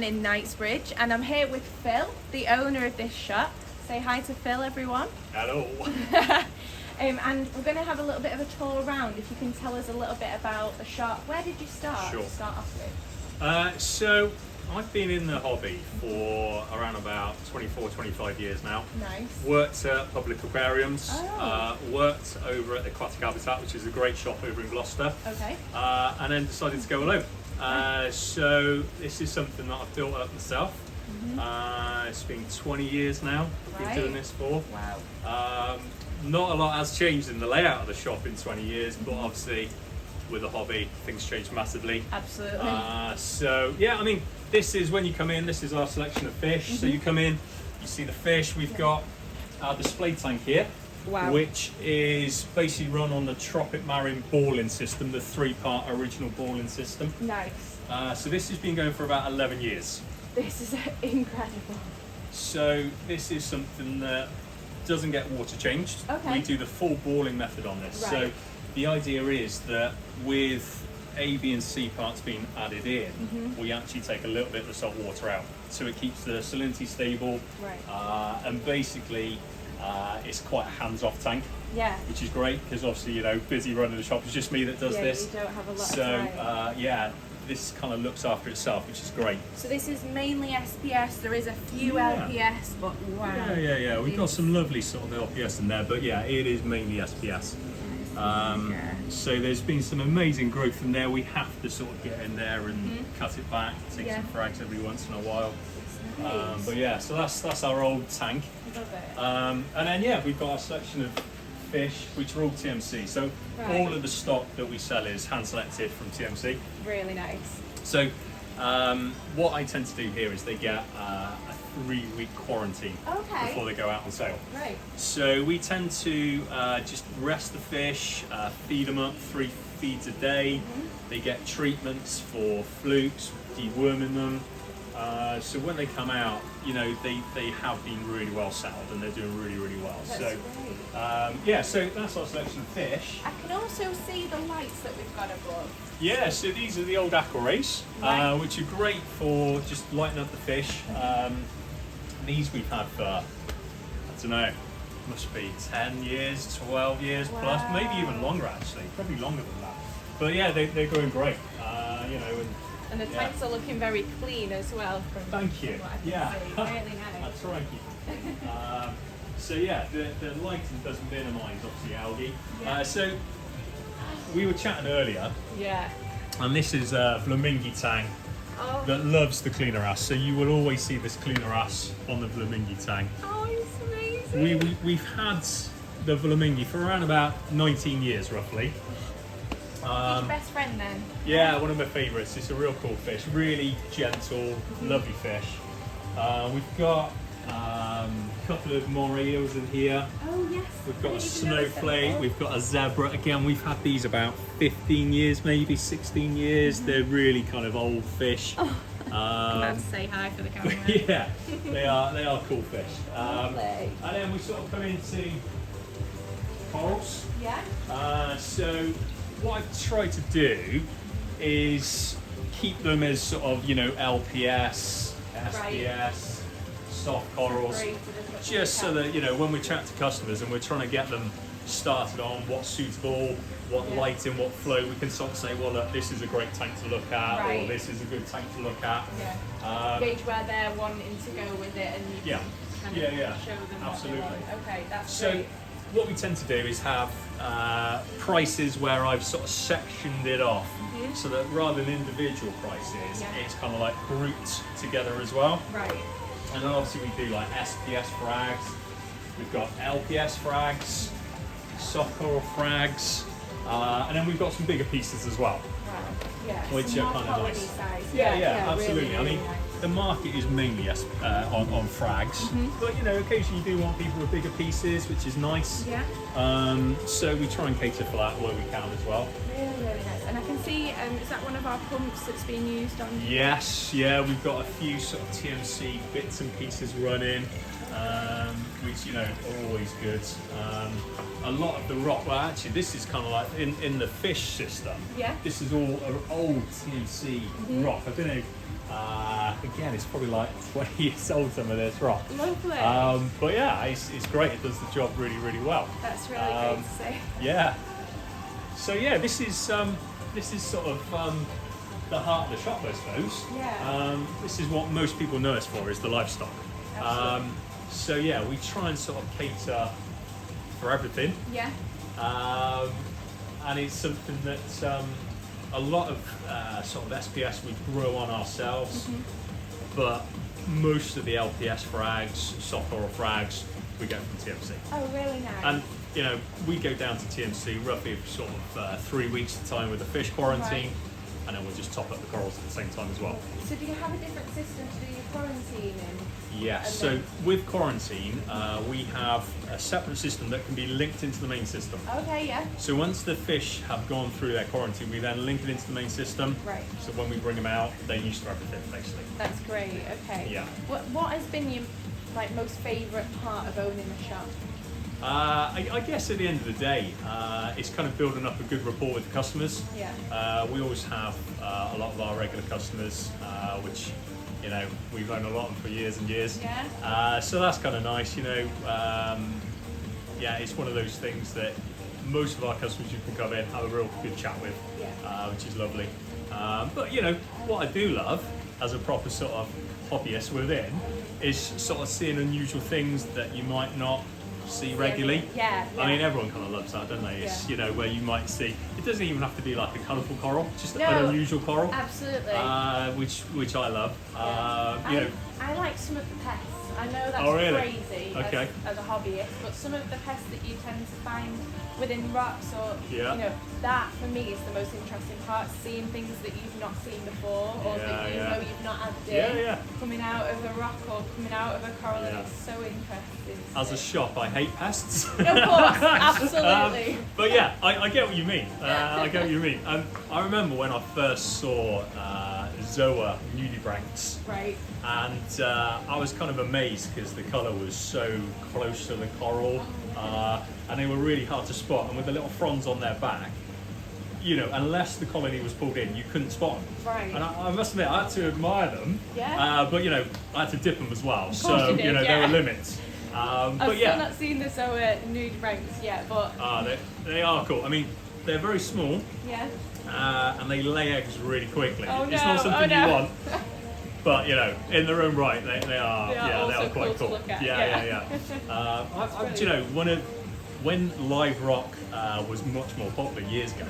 down in Knightsbridge, and I'm here with Phil, the owner of this shop. Say hi to Phil, everyone. Hello. And we're going to have a little bit of a tour around. If you can tell us a little bit about the shop. Where did you start? Sure. To start off with? So I've been in the hobby for around about 24, 25 years now. Nice. Worked at public aquariums, Oh. worked over at the Aquatic Habitat, which is a great shop over in Gloucester, Okay. and then decided to go alone. So this is something that I've built up myself. It's been 20 years now I've been doing this for. Wow. Not a lot has changed in the layout of the shop in 20 years, but obviously with a hobby, things change massively. Absolutely. So yeah, I mean, this is when you come in, this is our selection of fish. So you come in, you see the fish. We've got our display tank here, Wow. which is basically run on the Tropic Marine balling system, the 3-part original balling system. Nice. So this has been going for about 11 years. This is incredible. So this is something that doesn't get water changed. Okay. We do the full balling method on this. Right. So the idea is that with A, B and C parts being added in, we actually take a little bit of the salt water out. So it keeps the salinity stable. Right. And basically it's quite a hands-off tank, Yeah. which is great because obviously, you know, busy running the shop, it's just me that does Yeah, this. you don't have a lot So of time. yeah, this kind of looks after itself, which is great. So this is mainly SPS. There is a few Yeah. LPS, but wow. Yeah. We've got some lovely sort of LPS in there, but yeah, it is mainly SPS. So there's been some amazing growth in there. We have to sort of get in there and cut it back, take some frags every once in a while. Nice. But yeah, so that's our old tank. Love it. And then yeah, we've got a selection of fish which are all TMC. So Right. all of the stock that we sell is hand selected from TMC. Really nice. So what I tend to do here is they get a 3-week quarantine Okay. before they go out on sale. Right. So we tend to just rest the fish, feed them up 3 feeds a day. They get treatments for flukes, deworming them. So when they come out, you know, they have been really well settled and they're doing really, really well. That's So great. yeah, so that's our selection of fish. I can also see the lights that we've got above. Yeah, so these are the old aqua rays, Right. which are great for just lighting up the fish. These we've had for, I don't know, must be 10 years, 12 years plus, Wow. maybe even longer actually, probably longer than that. But yeah, they're going great, you know. And the Yeah. tanks are looking very clean as well. Thank you. From what I can Yeah, see. Really nice. that's right. So yeah, the lighting doesn't minimise obviously algae. Yeah. So we were chatting earlier, Yeah. and this is a flamingi tank Oh, that loves the cleaner ass. So you will always see this cleaner ass on the flamingi tank. oh, it's amazing. We've had the flamingi for around about 19 years roughly. He's your best friend then? Yeah, one of my favourites. It's a real cool fish, really gentle, lovely fish. We've got a couple of moray eels in here. Oh, yes. We've got I a didn't even notice that snowflake, before. we've got a zebra. Again, we've had these about 15 years, maybe 16 years. They're really kind of old fish. Come out to say hi for the camera. Yeah, they are cool fish. Lovely. And then we sort of come into corals. Yeah. So what I've tried to do is keep them as sort of, you know, LPS, SPS, soft corals, Separated as much as just we so can. that, you know, when we chat to customers and we're trying to get them started on what's suitable, what Yeah. lighting, what flow, we can sort of say, well, look, this is a great tank to look at, or Right. this is a good tank to look at. Yeah. Gauge where they're wanting to go with it and you Yeah. can kind Yeah, of yeah. show them Absolutely. what they want. Okay, that's So great. what we tend to do is have prices where I've sort of sectioned it off, so that rather than individual prices, Yeah. it's kind of like grouped together as well. Right. And then obviously we do like SPS frags, we've got LPS frags, soft coral frags, and then we've got some bigger pieces as well. Wow. Yeah. Which some are more kind of quality nice. size. Yeah, absolutely. Really, I really mean, nice. the market is mainly on frags, but you know, occasionally you do want people with bigger pieces, which is nice. Yeah. So we try and cater for that where we can as well. Really, really nice. And I can see, is that one of our pumps that's being used on? Yes, yeah, we've got a few sort of TMC bits and pieces running, which, you know, are always good. A lot of the rock, well actually this is kind of like in the fish system, Yeah. this is all old TMC rock. I don't know Again, it's probably like 20 years old, some of this rock. Lovely. But yeah, it's great. It does the job really, really well. That's really great to see. Yeah. So yeah, this is sort of the heart of the shop, I suppose. Yeah. This is what most people know us for, is the livestock. Absolutely. So yeah, we try and sort of cater for everything. Yeah. And it's something that a lot of sort of SPS we grow on ourselves, but most of the LPS frags, soft coral frags, we get from TMC. Oh, really nice. And you know, we go down to TMC roughly for sort of 3 weeks at a time with the fish quarantine, Right. and then we'll just top up the corals at the same time as well. So do you have a different system to do your quarantine in? Yes, And so then- with quarantine, we have a separate system that can be linked into the main system. Okay, yeah. So once the fish have gone through their quarantine, we then link it into the main system. Right. So when we bring them out, they're used to everything, basically. That's great. Okay. Yeah. What has been your most favourite part of owning the shop? I guess at the end of the day, it's kind of building up a good rapport with the customers. Yeah. We always have a lot of our regular customers, which, you know, we've known a lot of them for years and years. Yeah. So that's kind of nice, you know. Yeah, it's one of those things that most of our customers you can come in, have a real good chat with, Yeah. which is lovely. But you know, what I do love as a proper sort of hobbyist within is sort of seeing unusual things that you might not see regularly. Yeah. I mean, everyone kind of loves that, don't they? It's, Yeah. you know, where you might see, it doesn't even have to be like a colourful coral, just No, an unusual coral, Absolutely. which I love. You know, I like some of the pests. I know that's Oh, really? crazy Okay. as a hobbyist, but some of the pests that you tend to find within rocks, or Yeah. you know, that for me is the most interesting part. Seeing things that you've not seen before, or Yeah, that you yeah. know you've not had Yeah, yeah. coming out of a rock or coming out of a coral, and Yeah. it's so interesting. to as a see. shop, I hate pests. Of course, absolutely. But yeah, I get what you mean. I get what you mean. I remember when I first saw Zoa nudibranchs, Right. and I was kind of amazed because the colour was so close to the coral, and they were really hard to spot. And with the little fronds on their back, you know, unless the colony was pulled in, you couldn't spot them. Right. And I must admit, I had to admire them. Yeah. But you know, I had to dip them as well. course So you did, know, there yeah. were limits. I've But yeah. still not seen the Zoa nude ranks yet, but They are cool. I mean, they're very small, yeah. and they lay eggs really quickly. Oh, It's no, not something oh, no. you want, but you know, in their own right, they are. They are Yeah, they also are quite cool to cool. look at, Yeah. yeah. Do you know, when live rock was much more popular years ago,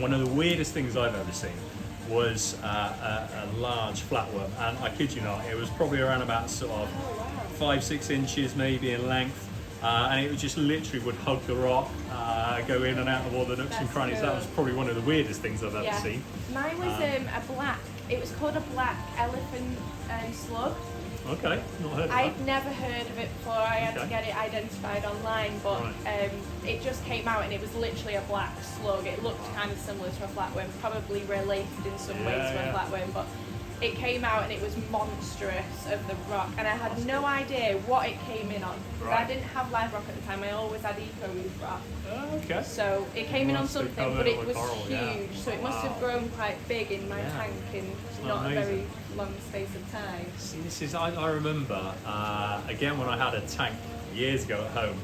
one of the weirdest things I've ever seen was a large flatworm, and I kid you not, it was probably around about sort of 5-6 inches maybe in length, and it would just literally would hug the rock, go in and out of all the nooks and That's crannies. That cool. was probably one of the weirdest things I've ever seen. Mine was a black. It was called a black elephant slug. Okay, not heard of I'd that. never heard of it before. I had to Okay. get it identified online, but Right. it just came out and it was literally a black slug. It looked kind of similar to a flatworm, probably related in some ways to Yeah. a flatworm, but it came out and it was monstrous of the rock, and I had no idea what it came in on. So I Right. didn't have live rock at the time. I always had eco reef rock. Oh, okay. So it came in on Must have something, come but in it with was coral, yeah. huge. So it must have Wow. grown quite big in my Yeah. tank in Oh, not a very amazing. long space of time. See, this is, I remember, again, when I had a tank years ago at home,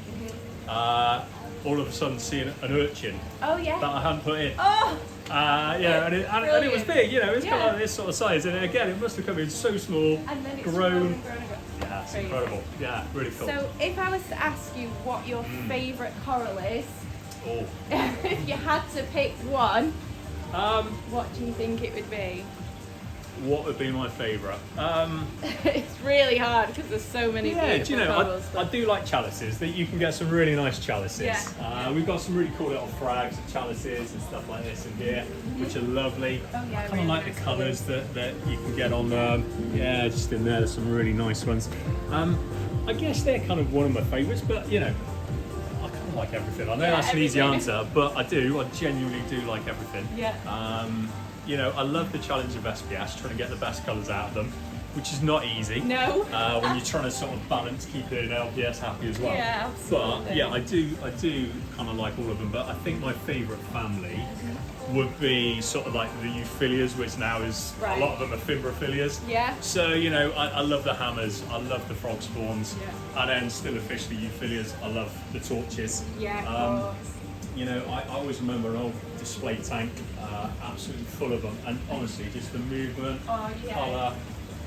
all of a sudden seeing an urchin Oh yeah. that I hadn't put in. Oh, Yeah, and it was Brilliant. big, you know, it's kind Yeah. of like this sort of size, and again, it must have come in so small, and then it's grown. and grown. Yeah, it's Crazy. incredible. Yeah, really cool. So if I was to ask you what your favourite coral is, Oh. if you had to pick one, Um, what do you think it would be? what would be my favourite? It's really hard because there's so many Yeah, do beautiful you know, corals. I do like chalices. That you can get some really nice chalices. Yeah. We've got some really cool little frags and chalices and stuff like this in here, which are lovely. Oh, yeah, I kind really of like nice the colours that you can get on them. Yeah, just in there, there's some really nice ones. I guess they're kind of one of my favourites, but you know, I kind of like everything. I know Yeah, that's an easy everything. answer, but I genuinely do like everything. Yeah. You know, I love the challenge of SPS, trying to get the best colours out of them. which is not easy. No. When you're trying to sort of balance keeping LPS happy as well. Yeah, absolutely. But yeah, I do kind of like all of them. But I think my favourite family would be sort of like the euphyllias, which now is a lot of them are fimbriphyllias. Yeah. So you know, I love the hammers, I love the frog spawns, Yeah. and then still officially euphyllias. I love the torches. Yeah, of course. You know, I always remember an old display tank, absolutely full of them, and honestly, just the movement, colour.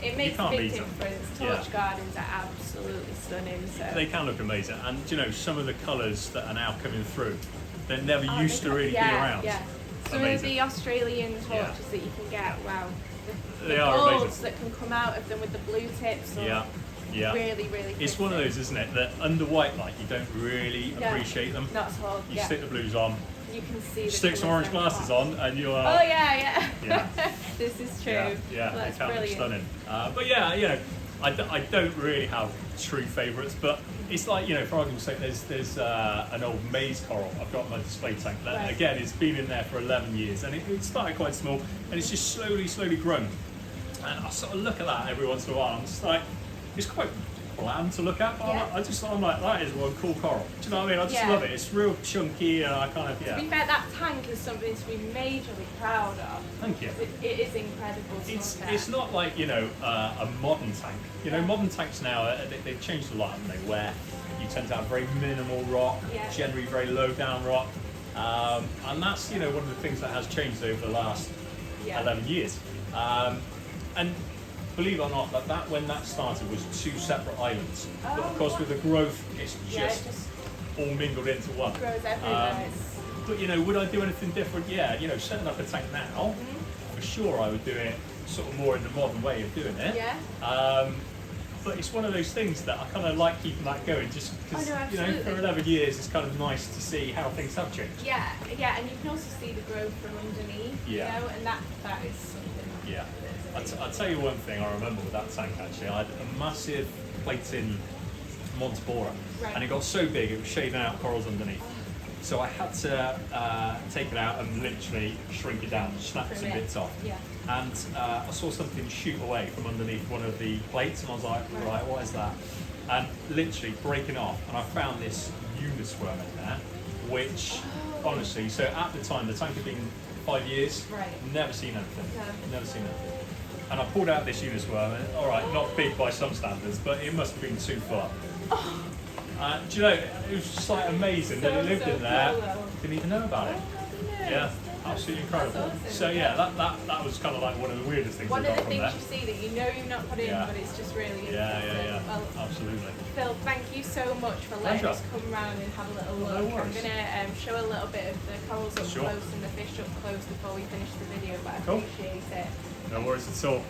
It makes a can't big beat them. difference. Torch gardens are absolutely stunning. So. They can look amazing, and you know, some of the colours that are now coming through, they're never used to really be around. Yeah. Some of the Australian torches that you can get, wow. They are golds amazing. that can come out of them with the blue tips. Yeah. Really, really It's one of those, isn't it, that under white light you don't really appreciate them. Not at all. You stick the blues on, you can see the stick some orange glasses on, and you're. Oh yeah. This is true. Yeah, That's they can brilliant. look stunning. But yeah, you know, I don't really have true favourites, but it's like, you know, for argument's sake, there's an old maize coral I've got in my display tank. That, again, it's been in there for 11 years, and it started quite small, and it's just slowly grown. And I sort of look at that every once in a while, and it's like, it's quite bland to look at, but I'm like, that is one cool coral. Do you know what I mean? I just love it. It's real chunky, and I kind of, To be fair, that tank is something to be majorly proud of. Thank you. It is incredible to look at. It's not like, you know, a modern tank. You know, modern tanks now, they've changed a lot, haven't they? Where you tend to have very minimal rock, generally very low down rock. And that's, you know, one of the things that has changed over the last 11 years. And believe it or not, that when that started was two separate islands. But of course, with the growth, it's just all mingled into one. It grows everywhere. But you know, would I do anything different? Yeah, you know, setting up a tank now, for sure I would do it sort of more in the modern way of doing it. But it's one of those things that I kind of like keeping that going, just because, you know, for 11 years it's kind of nice to see how things have changed. Yeah, and you can also see the growth from underneath, you know, and that is something. Yeah. I'll tell you one thing I remember with that tank actually. I had a massive plating Montebora, and it got so big it was shaving out corals underneath. So I had to take it out and literally shrink it down, snap some bits off. And I saw something shoot away from underneath one of the plates, and I was like, right, what is that? And literally breaking off, and I found this unisworm in there, which honestly, so at the time the tank had been 5 years, never seen anything, never seen anything. And I pulled out this unisworm, and all right, not big by some standards, but it must have been 2 foot. Do you know, it was just like amazing that it lived in there. Didn't even know about it. Yeah, absolutely incredible. Awesome. So yeah, that was kind of like one of the weirdest things I got from there. One of the things you see that you know you've not put in, but it's just really interesting. Yeah, well, absolutely. Phil, thank you so much for letting us come round and have a little look. No I'm going to show a little bit of the corals up close and the fish up close before we finish the video, but I appreciate it. No worries at all.